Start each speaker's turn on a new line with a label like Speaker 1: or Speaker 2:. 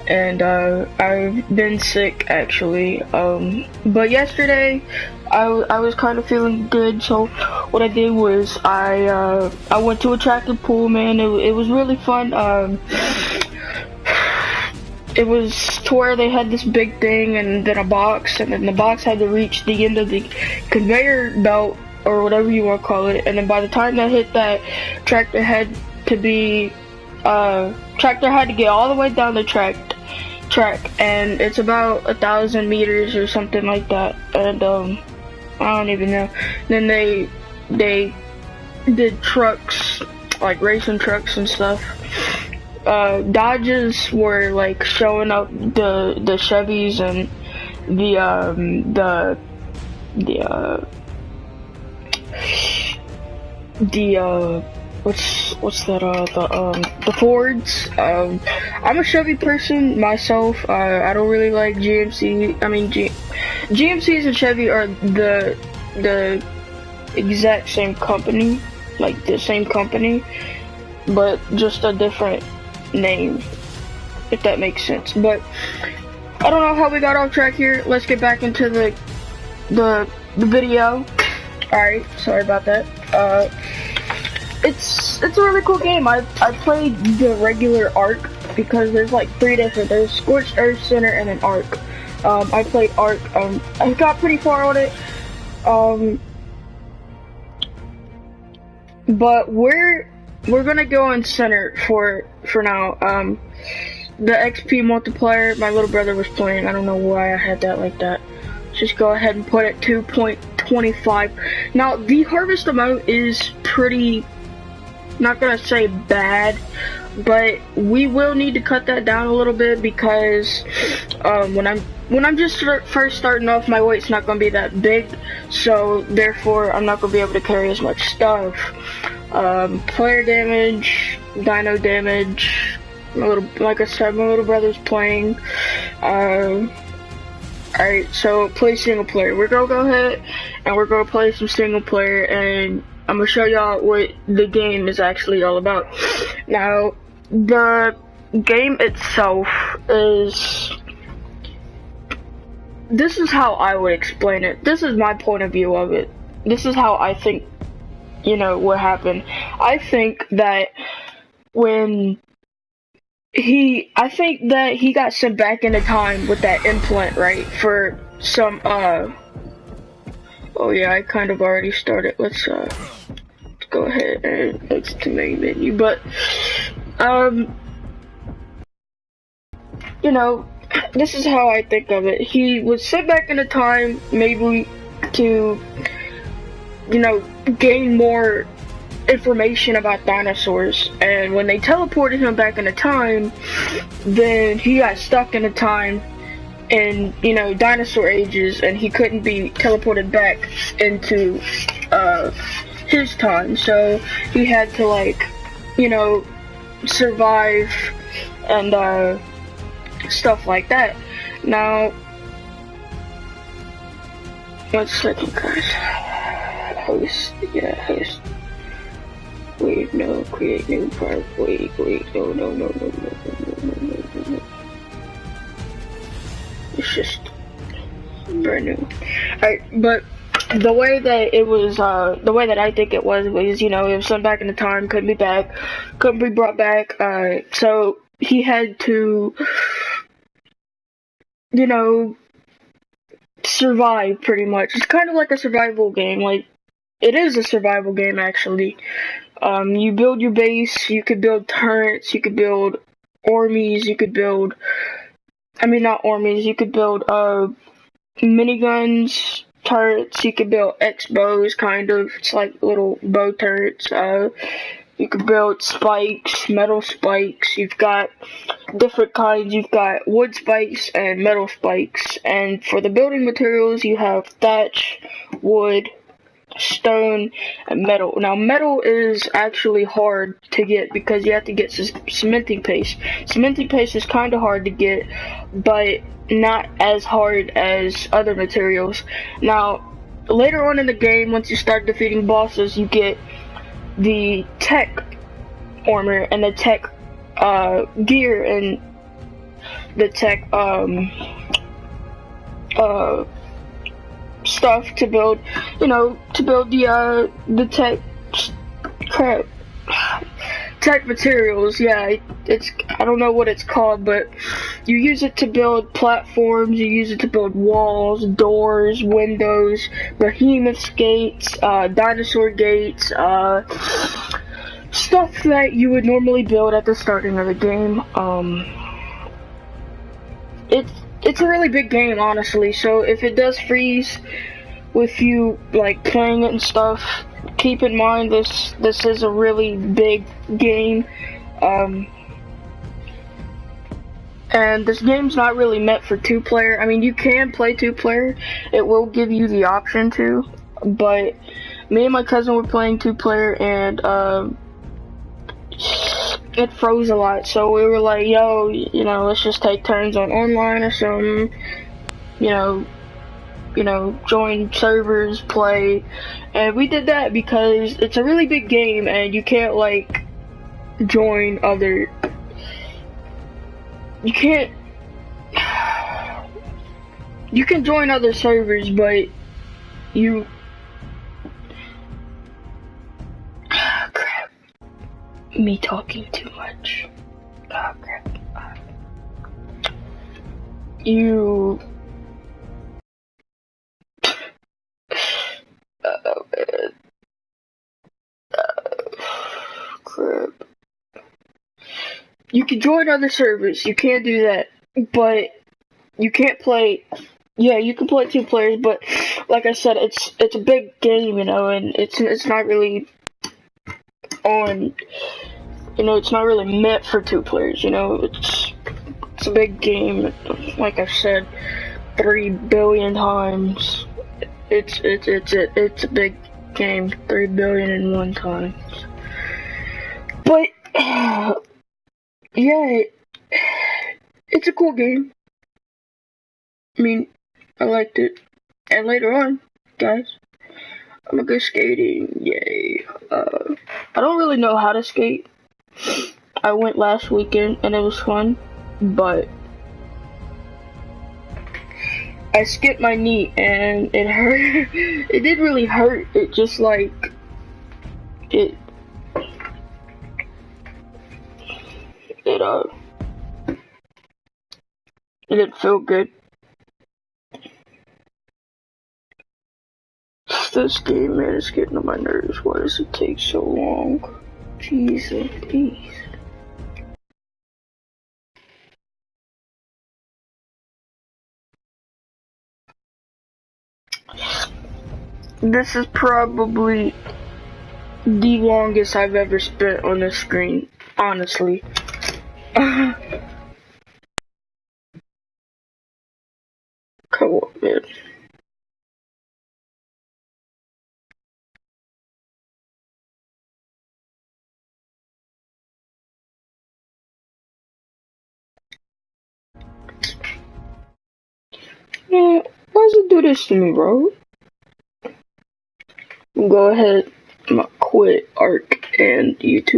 Speaker 1: and I've been sick actually. But yesterday I was kind of feeling good, so what I did was I went to a track and pool, man. It was really fun. It was to where they had this big thing and then a box, and then the box had to reach the end of the conveyor belt or whatever you want to call it, and then by the time that hit that, tractor had to get all the way down the track, and it's about 1,000 meters or something like that, and I don't even know. Then they did trucks, like racing trucks and stuff. Dodges were like showing up the Chevys and the the Fords. I'm a Chevy person myself. I don't really like GMC. I mean, GMCs and Chevy are the exact same company, like the same company, but just a different name, if that makes sense. But I don't know how we got off track here. Let's get back into the video. Alright, sorry about that. It's a really cool game. I played the regular Ark because there's like 3 different. There's Scorched Earth, Center, and an Ark. I played Ark. I got pretty far on it. But we're gonna go in Center for now. The XP multiplier, my little brother was playing. I don't know why I had that like that. Just go ahead and put it 2.25. Now the harvest amount is pretty, not gonna say bad, but we will need to cut that down a little bit because when I'm just first starting off, my weight's not gonna be that big, so therefore I'm not gonna be able to carry as much stuff. Player damage, dino damage. Like I said, my little brother's playing. Alright, so play single player. We're gonna go ahead and we're gonna play some single player, and I'm gonna show y'all what the game is actually all about. Now, the game itself is, this is how I would explain it. This is my point of view of it. This is how I think, you know, what happened. I think that I think that he got sent back into time with that implant, right? For some, oh yeah, I kind of already started. Let's go ahead and exit the main menu. But, you know, this is how I think of it. He was sent back into time, maybe to, you know, gain more information about dinosaurs, and when they teleported him back into time, then he got stuck in a time in, you know, dinosaur ages, and he couldn't be teleported back into his time, so he had to, like, you know, survive and stuff like that. Now, 1 second, guys. Host, yeah, host. Wait, no, create new part. Wait, no. It's just brand new. Alright, but the way that it was, the way that I think it was, you know, it was sent back in the time, couldn't be brought back, so he had to, you know, survive pretty much. It's kind of like a survival game, like, it is a survival game actually. You build your base, you could build turrets, you could build armies, you could build, I mean not armies, you could build miniguns, turrets, you could build X-bows kind of, it's like little bow turrets, you could build spikes, metal spikes, you've got different kinds, you've got wood spikes and metal spikes, and for the building materials you have thatch, wood, stone, and metal. Now metal is actually hard to get because you have to get cementing paste. Cementing paste is kind of hard to get, but not as hard as other materials. Now later on in the game, once you start defeating bosses, you get the tech armor and the tech gear, and the tech stuff to build, to build the tech materials. Yeah, I don't know what it's called, but you use it to build platforms, you use it to build walls, doors, windows, behemoth gates, dinosaur gates, stuff that you would normally build at the starting of the game. It's a really big game, honestly, so if it does freeze with you like playing it and stuff, keep in mind this is a really big game, and this game's not really meant for 2-player. I mean, you can play 2-player, it will give you the option to, but me and my cousin were playing 2-player, and it froze a lot, so we were like, yo, let's just take turns on online or something, join servers, play, and we did that because it's a really big game, and you can't, like, join other, you can join other servers, but crap, me talking too much, crap, crap. You can join other servers, you can do that, but you can't play, you can play 2 players, but like I said, it's a big game, and it's not really on, it's not really meant for 2 players, it's a big game, like I said 3 billion times. It's a big game 3 billion and 1 times. But yeah, it's a cool game. I mean, I liked it. And later on, guys, I'm gonna go skating. Yay. I don't really know how to skate. I went last weekend and it was fun, but I skipped my knee and it hurt. It didn't really hurt. It just like it didn't feel good. This game, man, is getting on my nerves. Why does it take so long? Jesus, please. This is probably the longest I've ever spent on this screen, honestly. Come on, man. Man, why does it do this to me, bro? Go ahead, I'm gonna quit Ark and YouTube.